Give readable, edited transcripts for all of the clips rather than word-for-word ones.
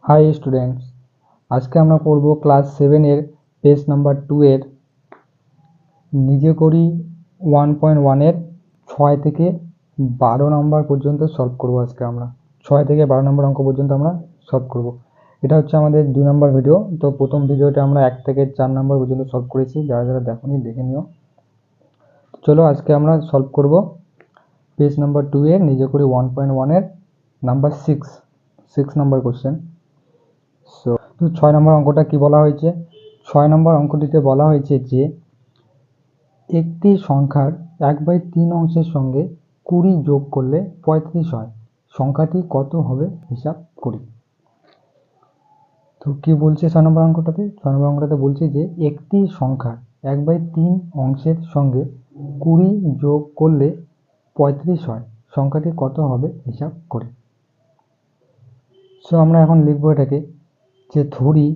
High students, আজকে আমরা পড়ব ক্লাস 7 এর পেজ নাম্বার 2 এর নিজে করি 1.1 এর 6 থেকে 12 নম্বর পর্যন্ত সলভ করব। আজকে আমরা 6 থেকে 12 নম্বর অঙ্ক পর্যন্ত আমরা সলভ করব। এটা হচ্ছে আমাদের 2 নম্বর ভিডিও। তো প্রথম ভিডিওটা আমরা 1 থেকে 4 নম্বর পর্যন্ত সলভ করেছি, যারা যারা দেখোনি দেখে নিও। চলো আজকে আমরা সলভ করব পেজ নাম্বার 2 এর নিজে করি 1.1 এর নাম্বার 6 নম্বর কোশ্চেন। তো 6 নম্বর অঙ্কটা কি বলা হয়েছে? 6 নম্বর অঙ্কটিতে বলা হয়েছে যে একটি সংখ্যার 1/3 অংশের সঙ্গে 20 যোগ করলে 35 হয়, সংখ্যাটি কত হবে হিসাব করি। তো কি বলছে 6 নম্বর অঙ্কটাতে? 6 নম্বর অঙ্কটাতে বলছে যে একটি সংখ্যার 1/3 অংশের সঙ্গে 20 যোগ করলে 35 হয়, সংখ্যাটি কত হবে হিসাব করি। সো আমরা এখন লিখবো এটাকে যে ধরি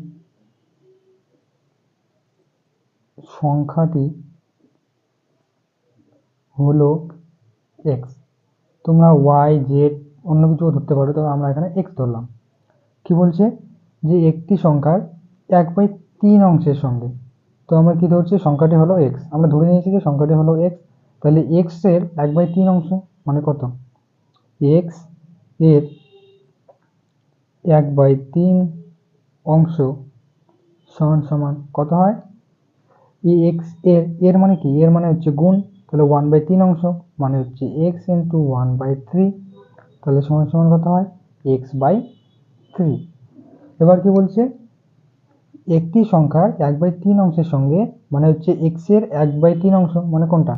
সংখ্যাটি হলো এক্স। তোমরা ওয়াই জেড অন্য কিছু ধরতে পারো, তবে আমরা এখানে এক্স ধরলাম। কি বলছে যে একটি সংখ্যার 1/3 অংশের সঙ্গে, তো আমরা কি ধরছি? সংখ্যাটি হলো এক্স। আমরা ধরে নিয়েছি যে সংখ্যাটি হলো এক্স, তাহলে এক্স এর 1/3 অংশ মানে কত? এক্স এর 1/3 অংশ সমান সমান কত হয়? এই এক্স এর মানে কি? এর মানে হচ্ছে গুণ, তাহলে 1/3 অংশ মানে হচ্ছে এক্স ইন্টু 1/3, তাহলে সমান সমান কত হয়? x/3। এবার কি বলছে? একটি সংখ্যার 1/3 অংশের সঙ্গে মানে হচ্ছে x এর 1/3 অংশ মানে কোনটা?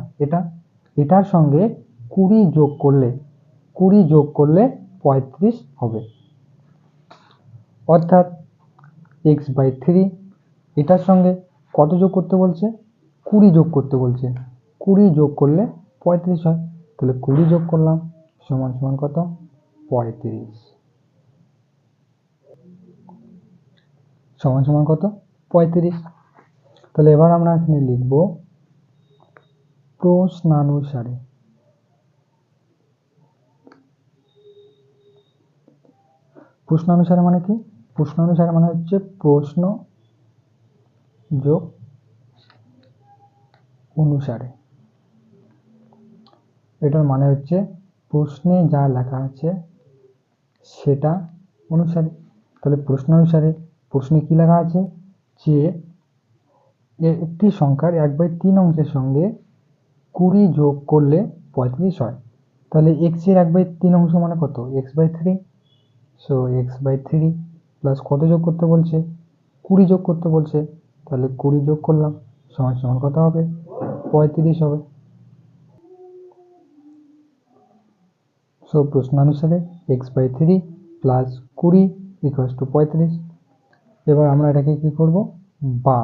এটার সঙ্গে 20 যোগ করলে 35 হবে। অর্থাৎ x/3 এটার সঙ্গে কত যোগ করতে বলছে? 20 যোগ করতে বলছে। 20 যোগ করলে 35 হয়, তাহলে 20 যোগ করলাম সমান সমান কত? 35 সমান সমান কত? 35। তাহলে এবার আমরা এখানে লিখব প্রশ্নানুসারে। প্রশ্নানুসারে মানে কি? প্রশ্নানুসারে মানে হচ্ছে প্রশ্ন যোগ অনুসারে। এটার মানে হচ্ছে প্রশ্নে যা লেখা আছে সেটা অনুসারে। তাহলে প্রশ্নানুসারে প্রশ্নে কি লেখা আছে? যে একটি সংখ্যার 1/3 অংশের সঙ্গে 20 যোগ করলে 35 হয়। তাহলে এক্স এর 1/3 অংশ মানে কত? x/3। সো x/3 প্লাস কত যোগ করতে বলছে? 20 যোগ করতে বলছে, তাহলে 20 যোগ করলাম সমান সমান কত হবে? 35 হবে। সো প্রশ্নানুসারে x/3 প্লাস 20 ইকুয়ালস টু 35। এবার আমরা এটাকে কি করব? বা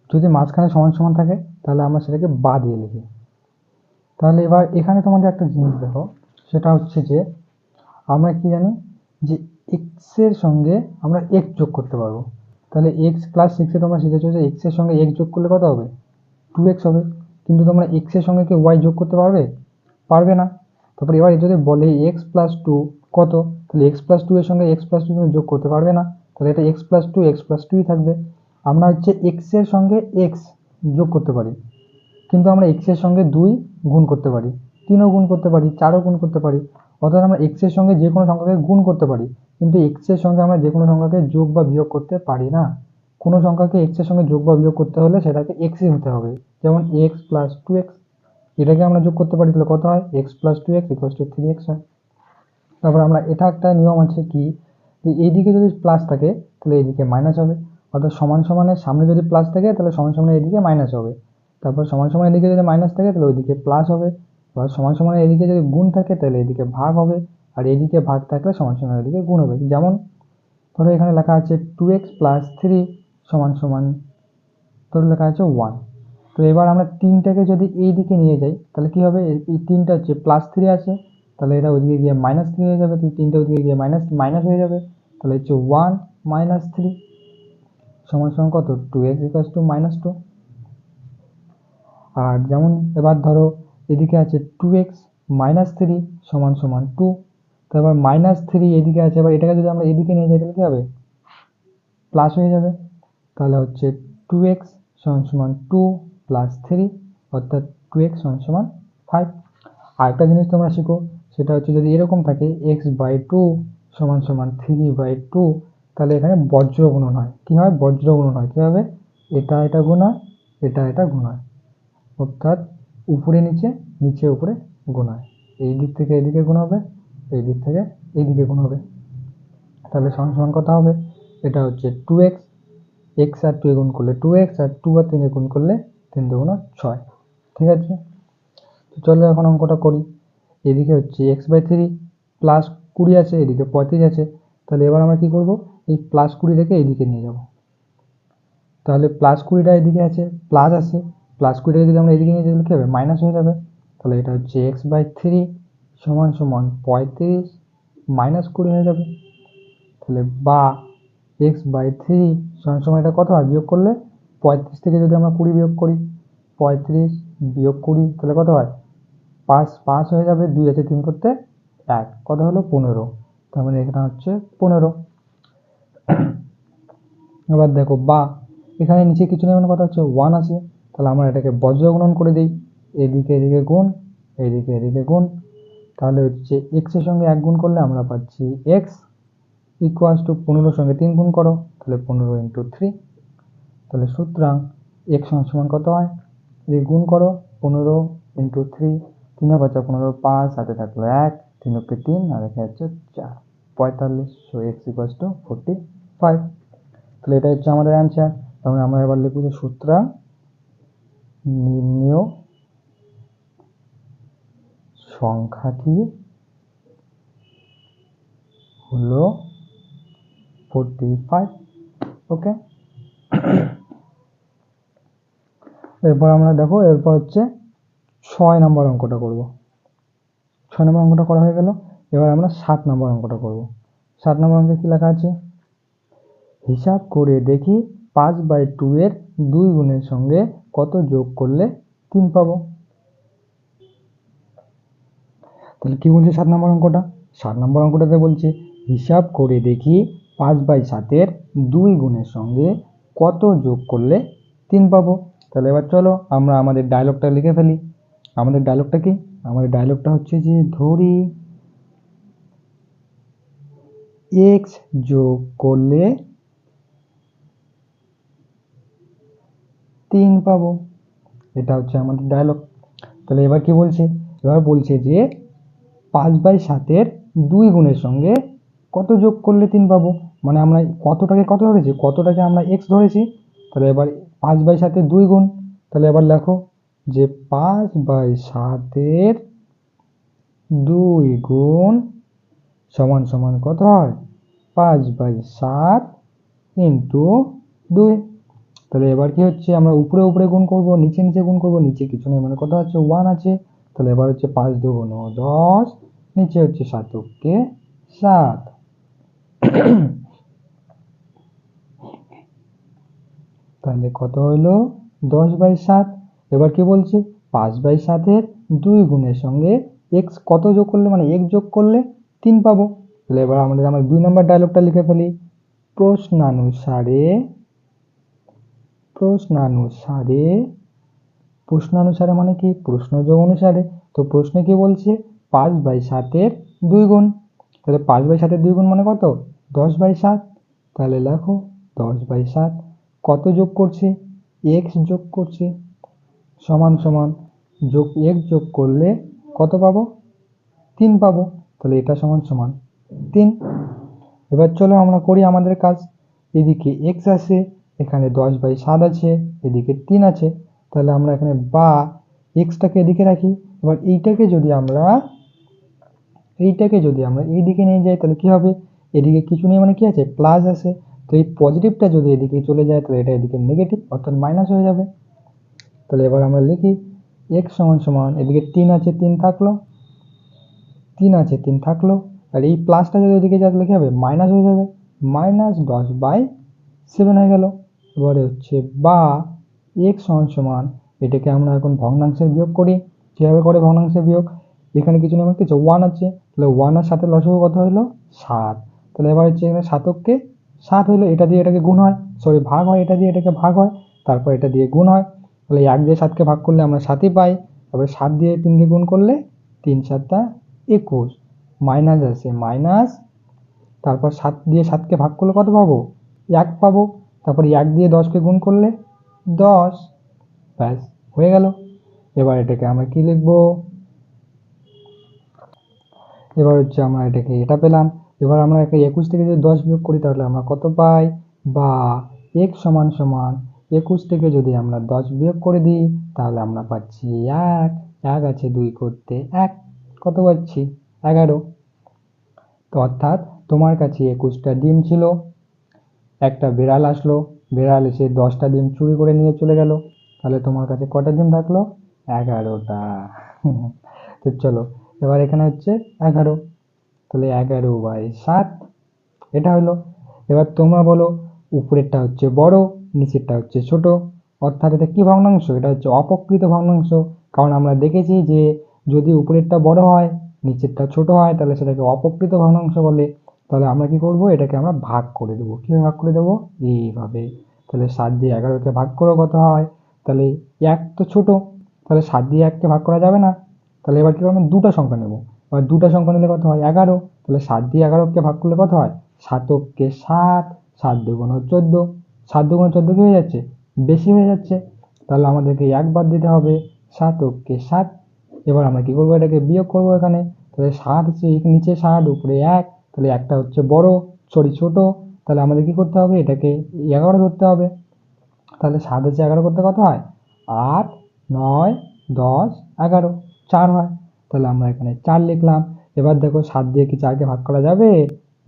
যদি মাঝখানে সমান সমান থাকে তাহলে আমরা সেটাকে বা দিয়ে লিখি। তাহলে এবার এখানে তোমাদের একটা জিনিস দেখো, সেটা হচ্ছে যে আমরা কি জানি যে এক্স এর সঙ্গে আমরা এক্স যোগ করতে পারবো। তাহলে এক্স ক্লাস 6 এ তোমরা শিখেছো যে এক্স এর সঙ্গে এক্স যোগ করলে কত হবে? 2x হবে। কিন্তু তোমরা এক্স এর সঙ্গে কি ওয়াই যোগ করতে পারবে? পারবে না। তারপর এবার যদি বলে এক্স প্লাস 2 কত, তাহলে এক্স প্লাস 2 এর সঙ্গে এক্স প্লাস 2 তুমি যোগ করতে পারবে না, তাহলে এটা এক্স প্লাস 2 থাকবে। আমরা হচ্ছে এক্স এর সঙ্গে এক্স যোগ করতে পারি, কিন্তু আমরা এক্স এর সঙ্গে 2 গুণ করতে পারি, 3ও গুণ করতে পারি, 4ও গুণ করতে পারি। অর্থাৎ আমরা এক্স এর সঙ্গে যে কোনো সংখ্যাকে গুণ করতে পারি, কিন্তু এক্স এর সঙ্গে আমরা যে কোনো সংখ্যাকে যোগ বা বিয়োগ করতে পারি না। কোনো সংখ্যাকে এক্স এর সঙ্গে যোগ বা বিয়োগ করতে হলে সেটাকে এক্সই হতে হবে। যেমন এক্স প্লাস 2x, এটাকে আমরা যোগ করতে পারি, তাহলে কত হয়? X plus 2x equals to 3x হয়। তারপর আমরা এটা একটা নিয়ম আছে কি, যে এইদিকে যদি প্লাস থাকে তাহলে এইদিকে মাইনাস হবে। অর্থাৎ সমান সমানের সামনে যদি প্লাস থাকে তাহলে সমান সমানের এইদিকে মাইনাস হবে। তারপর সমান সমানের এদিকে যদি মাইনাস থাকে তাহলে ওইদিকে প্লাস হবে। এবার সমান সমানের এদিকে যদি গুণ থাকে তাহলে এদিকে ভাগ হবে, আর এইদিকে ভাগ থাকলে সমান সমানের এদিকে গুণ হবে। যেমন ধরো এখানে লেখা আছে 2x প্লাস 3 সমান সমান ধরো লেখা আছে 1। তো এবার আমরা 3টাকে যদি এই দিকে নিয়ে যাই তাহলে কি হবে? এই 3টা হচ্ছে প্লাস 3 আছে, তাহলে এটা ওদিকে গিয়ে মাইনাস 3 হয়ে যাবে, তাহলে 3টা ওদিকে গিয়ে মাইনাস মাইনাস হয়ে যাবে, তাহলে হচ্ছে 1 মাইনাস 3 সমান সমান কত? 2x equals to minus 2। আর যেমন এবার ধরো এদিকে আছে 2x মাইনাস 3 সমান সমান 2, তারপর -3 এদিকে আছে, এবার এটাকে যদি আমরা এদিকে নিয়ে যাই তাহলে কি হবে, প্লাস হয়ে যাবে। তাহলে হচ্ছে 2x = 2 + 3 অর্থাৎ 2x = 5। আরেকটা জিনিস তোমরা শিখো, সেটা হচ্ছে যদি এরকম থাকে x/2 = 3/2, তাহলে এখানে বজ্র গুণন হয়। কি হয়, বজ্র গুণন হয়। কি হবে, এটা গুণ হয়, এটা গুণ হয়, অর্থাৎ উপরে নিচে, নিচে উপরে গুণ হয়। এই দিক থেকে এদিকে গুণ হবে, এই দিক থেকে এইদিকে গুণ হবে। তাহলে সমান কত হবে, এটা হচ্ছে 2x, x আর 2 গুণ করলে 2x, আর 2 আর 3 গুণ করলে 3 × 2 = 6। ঠিক আছে, তো চলো এখন অঙ্কটা করি। এদিকে হচ্ছে x/3 প্লাস 20 আছে, এদিকে 35 আছে। তাহলে এবার আমরা কি করব, এই +20 থেকে এইদিকে নিয়ে যাব। তাহলে +20টা এদিকে আছে, প্লাস আছে, +20টাকে যদি আমরা এদিকে নিয়ে যাই তাহলে কি হবে, মাইনাস হয়ে যাবে। তাহলে এটা হচ্ছে x/3 = 35 -20 হয়ে যাবে। তাহলে বা x/3 = এটা কত হয়, বিয়োগ করলে 35 থেকে যদি আমরা 20 বিয়োগ করি, 35 বিয়োগ 20 তাহলে কত হয়, 5 হয়ে যাবে, 2 আছে 3 করতে 1, কত হলো 15। তার মানে এখানে হচ্ছে 15। এবার দেখো বা এখানে নিচে কিছু নেই, মানে কথা হচ্ছে 1 আছে। তাহলে আমরা এটাকে বজ্র গুণন করে দিই, এদিকে এদিকে গুণ, এদিকে এদিকে গুণ। তাহলে হচ্ছে x এর সঙ্গে 1 গুণ করলে আমরা পাচ্ছি x = 15 এর সঙ্গে 3 গুণ করো, তাহলে 15 × 3। তাহলে সুতরাং x = কত হয়, এই গুণ করো 15 × 3, 3 × 5 = 15, 5 হাতে থাকলো 1, 3 × 3 আর এখানে হচ্ছে 4, 45। So x = 45। তাহলে এটা হচ্ছে আমাদের অ্যান্সার। তাহলে আমরা এবার লিখব যে সুতরাং নির্ণেয় সংখ্যাটি হলো 45। ওকে, এরপর আমরা দেখো, এরপর হচ্ছে 6 নম্বর অঙ্কটা করব। 6 নম্বর অঙ্কটা করা হয়ে গেল। এবার আমরা 7 নম্বর অঙ্কটা করব। 7 নম্বর অঙ্কে কি লেখা আছে, হিসাব করে দেখি 5/2 এর 2 গুণের সঙ্গে কত যোগ করলে 3 পাবো। তাহলে কি বলছে 7 নম্বর অঙ্কটা, 7 নম্বর অঙ্কটাতে বলছে হিসাব করে দেখি 5/7 এর 2 গুণের সঙ্গে কত যোগ করলে 3 পাবো। তাহলে এবার চলো আমরা আমাদের ডায়লগটা লিখে ফেলি। আমাদের ডায়লগটা কি, আমাদের ডায়লগটা হচ্ছে যে ধরি x যোগ করলে 3 পাবো। এটা হচ্ছে আমাদের ডায়লগ। তাহলে এবার কি বলছে, এবার বলছে যে 5/7 এর 2 গুণের সঙ্গে কত যোগ করলে 3 পাবো। মানে আমরা কতটাকে কত ধরেছি, কতটাকে আমরা x ধরেছি। তাহলে এবার 5/7 এর 2 গুণ, তাহলে এবার লেখো যে 5/7 এর 2 গুণ সমান কত হয়, 5/7 × 2। তাহলে এবার কি হচ্ছে, আমরা উপরে উপরে গুণ করব, নিচে নিচে গুণ করব, নিচে কিছু নেই মানে কত হচ্ছে 1 আছে। তাহলে এবার হচ্ছে 5 × 2 = 10, নিচে হচ্ছে 7 × 7। তাহলে কত হলো 10/7। এবার কি বলছে 5/7 এর 2 গুণের সঙ্গে x কত যোগ করলে, মানে x যোগ করলে 3 পাবো। তাহলে এবার আমরা 2 নম্বর ডায়লগটা লিখে ফেলি। প্রশ্নানুসারে প্রশ্নানুসারে মানে কি, প্রশ্নযোগ অনুসারে। তো প্রশ্নে কি বলছে 5/7 এর 2 গুণ। তাহলে 5/7 এর 2 গুণ মানে কত, 10/7। তাহলে লেখো 10/7 কত যোগ করছে, x যোগ করছে, সমান যোগ x যোগ করলে কত পাবো, 3 পাবো। তাহলে এটা সমান 3। এবার চলো আমরা করি আমাদের কাজ। এদিকে x আছে, এখানে 10/7 আছে, এদিকে 3 আছে। তাহলে আমরা এখানে বা xটাকে এদিকে রাখি। এবার এইটাকে যদি আমরা এইদিকে নিয়ে যাই তাহলে কি হবে, এদিকে কিছু নেই মানে কি আছে, প্লাস আছে। তো এই পজিটিভটা যদি এদিকে চলে যায় তাহলে এটা এদিকে নেগেটিভ অর্থাৎ মাইনাস হয়ে যাবে। তাহলে এবার আমরা লিখি x সমান এদিকে 3 আছে, 3 থাকলো, 3 আছে 3 থাকলো, আর এই প্লাসটা যদি ওদিকে যায় তাহলে কি হবে, মাইনাস হয়ে যাবে, -10/7 হয়ে গেল। এবারে হচ্ছে বা x সমান এটাকে আমরা এখন ভগ্নাংশের বিয়োগ করি। কিভাবে করে ভগ্নাংশের বিয়োগ, এখানে কিছু নেই মানে কিছু 1 আছে, তাহলে 1 আর 7 এর লসাগু কত হলো 7। তাহলে এবার হচ্ছে এখানে 7কে 7 হলো, এটা দিয়ে এটাকে গুণ হয়, সরি ভাগ হয়, এটা দিয়ে এটাকে ভাগ হয়, তারপর এটা দিয়ে গুণ হয়। তাহলে 1 দিয়ে 7কে ভাগ করলে আমরা 7ই পাই, তারপরে 7 দিয়ে 3কে গুণ করলে 3 7 21, মাইনাস আছে মাইনাস, তারপর 7 দিয়ে 7কে ভাগ করলে কত পাবো 1 পাবো, তারপর 1 দিয়ে 10কে গুণ করলে 10, ব্যাস হয়ে গেল। এবার এটাকে আমরা কি লিখবো, এবার হচ্ছে আমরা এটাকে এটা পেলাম। এবার আমরা একটা 21 থেকে যদি 10 বিয়োগ করি তাহলে আমরা কত পাই, বা x সমান সমান 21 থেকে যদি আমরা 10 বিয়োগ করে দিই তাহলে আমরা পাচ্ছি 1, 1 আছে 2 করতে 1, কত পাচ্ছি 11। তো অর্থাৎ তোমার কাছে 21টা ডিম ছিল, একটা বিড়াল আসলো, বিড়াল এসে 10টা ডিম চুরি করে নিয়ে চলে গেল, তাহলে তোমার কাছে কটা ডিম থাকলো 11টা। তো চলো এবার এখানে হচ্ছে 11, তাহলে 11/7 এটা হলো। এবার তোমরা বলো উপরেরটা হচ্ছে বড়, নিচেরটা হচ্ছে ছোট, অর্থাৎ এটা কি ভগ্নাংশ, এটা হচ্ছে অপ্রকৃত ভগ্নাংশ। কারণ আমরা দেখেছি যে যদি উপরেরটা বড় হয় নিচেরটা ছোট হয় তাহলে সেটাকে অপ্রকৃত ভগ্নাংশ বলে। তাহলে আমরা কি করব, এটাকে আমরা ভাগ করে দেবো। কিভাবে ভাগ করে দেবো, এইভাবে। তাহলে 7 দিয়ে 11কে ভাগ করে কত হয়, তাহলে 1 তো ছোট, তাহলে 7 দিয়ে 1কে ভাগ করা যাবে না, তাহলে এবার কি করবো, দুটো সংখ্যা নেব। এবার দুটো সংখ্যা নিলে কত হয় 11, তাহলে 7 দিয়ে 11কে ভাগ করলে কত হয় 7কে 7, 7 দুগুণ 14, 7 দুগুণ 14 কি হয়ে যাচ্ছে বেশি হয়ে যাচ্ছে, তাহলে আমাদেরকে 1 বাদ দিতে হবে, 7কে 7। এবার আমরা কি করবো, এটাকে বিয়োগ করবো এখানে, তাহলে 7 হচ্ছে নিচে 7 উপরে 1, তাহলে একটা হচ্ছে বড় সরি ছোট, তাহলে আমাদের কি করতে হবে, এটাকে 11 ধরতে হবে। তাহলে 7 হচ্ছে 11 করতে কত হয় 8, 9, 10, 11, 4 হয়। তাহলে আমরা এখানে 4 লিখলাম। এবার দেখো 7 দিয়ে কি 4কে ভাগ করা যাবে,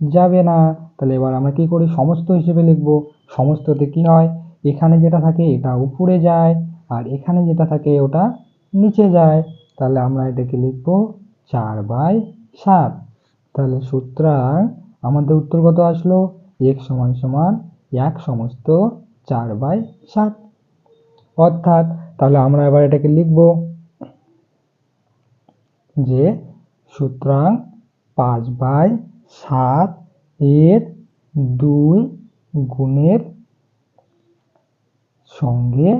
যাবে না। তাহলে এবার আমরা কি করি, সমস্ত হিসেবে লিখবো। সমস্ততে কি হয়, এখানে যেটা থাকে এটা উপরে যায়, আর এখানে যেটা থাকে ওটা নিচে যায়। তাহলে আমরা এটাকে লিখবো 4/7। তাহলে সুতরাং আমাদের উত্তর কত আসলো, x সমান সমান 1 সমস্ত 4/7। অর্থাৎ তাহলে আমরা এবার এটাকে লিখব যে সুতরাং 5/7 এর 2 গুণের সঙ্গে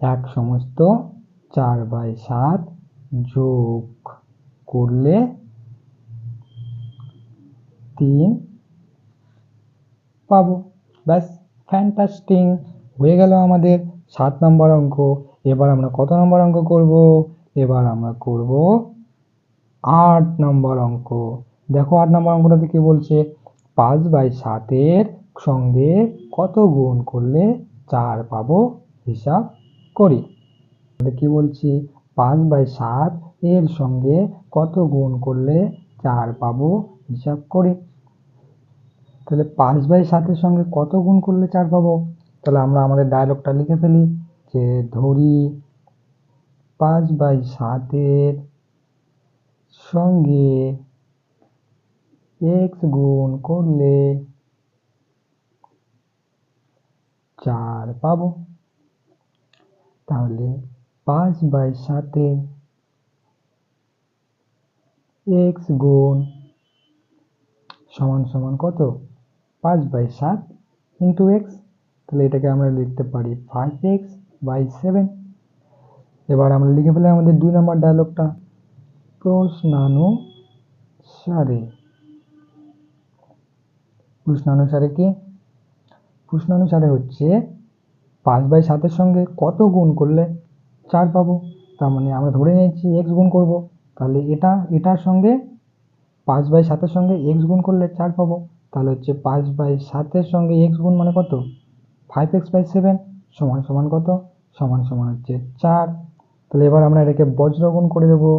1 সমস্ত 4/7 যোগ করলে 3 পাবো। ব্যাস, ফ্যান্টাস্টিং, হয়ে গেল আমাদের 7 নম্বর অঙ্ক। এবার আমরা কত নম্বর অঙ্ক করব, এবার আমরা করব 8 নম্বর অঙ্ক। দেখো 8 নম্বর অঙ্কটাতে কি বলছে, 5/7 এর সঙ্গে কত গুণ করলে 4 পাবো হিসাব করি। কি বলছি, 5/7 এর সঙ্গে কত গুণ করলে 4 পাবো হিসাব করি। তাহলে 5/7 এর সঙ্গে কত গুণ করলে 4 পাবো, তাহলে আমরা আমাদের ডায়লগটা লিখে ফেলি যে ধরি 5/7 এর সঙ্গে x গুণ করলে 4 পাবো। তাহলে 5/7 এর x গুণ সমান সমান কত 5/7 ইন্টু x, তাহলে এটাকে আমরা লিখতে পারি 5x/7। এবার আমরা লিখে ফেলি আমাদের 2 নম্বর ডায়লগটা। প্রশ্নানুসারে কি, প্রশ্নানুসারে হচ্ছে 5/7 এর সঙ্গে কত গুণ করলে 4 পাবো, তার মানে আমরা ধরে নিয়েছি x গুণ করব, তাহলে এটার সঙ্গে 5/7 এর সঙ্গে x গুণ করলে 4 পাবো। তাহলে হচ্ছে 5/7 এর সঙ্গে x গুণ মানে কত 5x/7 সমান সমান কত, সমান সমান হচ্ছে 4। তাহলে এবার আমরা এটাকে বজ্র গুণ করে দেবো।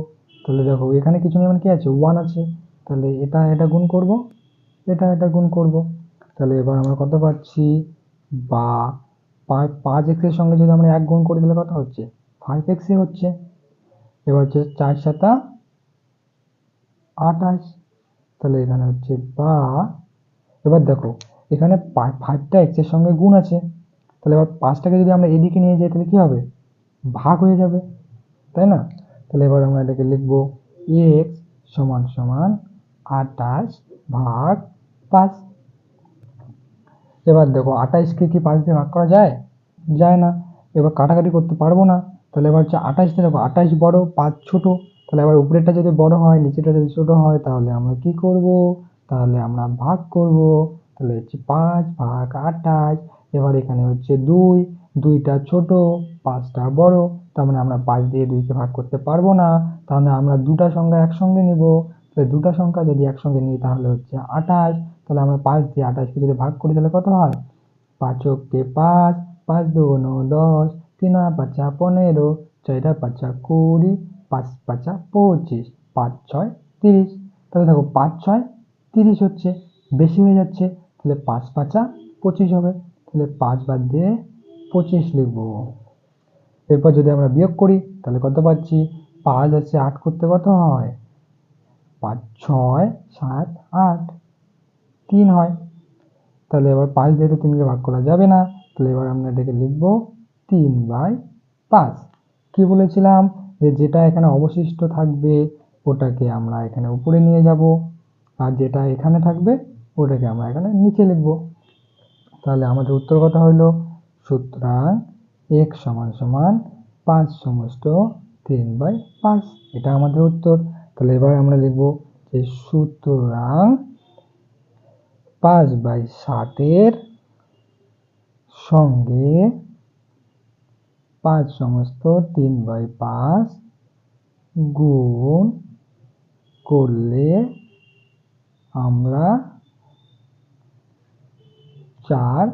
তাহলে দেখো এখানে কিছু নেই, মানে কি আছে 1 আছে, তাহলে এটা গুণ করব, এটা গুণ করব। তাহলে এবার আমরা কত পাচ্ছি, বা 5x এর সঙ্গে যদি আমরা 1 গুণ করি তাহলে কত হচ্ছে 5x হচ্ছে। এবার হচ্ছে 4 7 28, তাহলে এখানে হচ্ছে বা, এবার দেখো এখানে 5টা x এর সঙ্গে গুণ আছে, তাহলে এবার 5টাকে যদি আমরা এদিকে নিয়ে যাই তাহলে কি হবে ভাগ হয়ে যাবে, তাই না। তাহলে এবার আমরা এটাকে লিখবো এক্স সমান সমান 28 ভাগ 5। এবার দেখো 28কে কি 5 দিয়ে ভাগ করা যায়? যায় না। এবার কাটাকাটি করতে পারবো না, তাহলে এবার হচ্ছে 28 দেখো 28 বড়, 5 ছোট। তাহলে এবার উপরেরটা যদি বড় হয় নিচেরটা যদি ছোট হয় তাহলে আমরা কি করব? তাহলে আমরা ভাগ করব। তাহলে হচ্ছে 5 ভাগ 28। এবার এখানে হচ্ছে 2, 2টা ছোট, 5টা বড়। তার মানে আমরা 5 দিয়ে 2কে ভাগ করতে পারবো না। তাহলে আমরা দুটা সংখ্যা একসঙ্গে নিব। তাহলে দুটা সংখ্যা যদি একসঙ্গে নিই তাহলে হচ্ছে 28। তাহলে আমরা 5 দিয়ে 28কে যদি ভাগ করি তাহলে কত হয়? 5 কে 5, 5 দুগুণ 10, 3 পাঁচা 15, 4 পাঁচা 20, 5 পাঁচা 25, 5 6 30। তাহলে দেখো 5 6 30 হচ্ছে, বেশি হয়ে যাচ্ছে। তাহলে 5 পাঁচা 25 হবে। তাহলে 5 বাদ দিয়ে 25 লিখবো। এরপর যদি আমরা বিয়োগ করি তাহলে কত পাচ্ছি? 5 আছে 8 করতে কত হয়? 5 6 7 8, 3 হয়। তাহলে এবার 5 দিয়ে তো 3কে ভাগ করা যাবে না। তাহলে এবার আমরা এটাকে লিখব 3/5। কি বলেছিলাম? যে যেটা এখানে অবশিষ্ট থাকবে ওটাকে আমরা এখানে উপরে নিয়ে যাব, আর যেটা এখানে থাকবে ওটাকে আমরা এখানে নিচে লিখব। তাহলে আমাদের উত্তর কত হইল? সুতরাং x সমান সমান 5 সমস্ত 3/5। এটা আমাদের উত্তর। তাহলে এবার আমরা লিখব যে সুতরাং 5/7 সঙ্গে 5 সমস্ত 3/5 গুণ করলে আমরা 4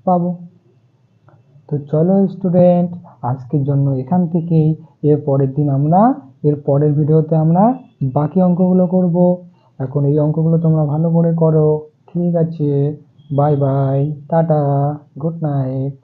পাবো। তো চলো স্টুডেন্ট, আজকের জন্য এখান থেকেই। এর পরের দিন আমরা এর পরের ভিডিওতে আমরা বাকি অঙ্কগুলো করব। এখন এই অঙ্কগুলো তোমরা ভালো করে করো। ঠিক আছে, bye bye, tata, good night.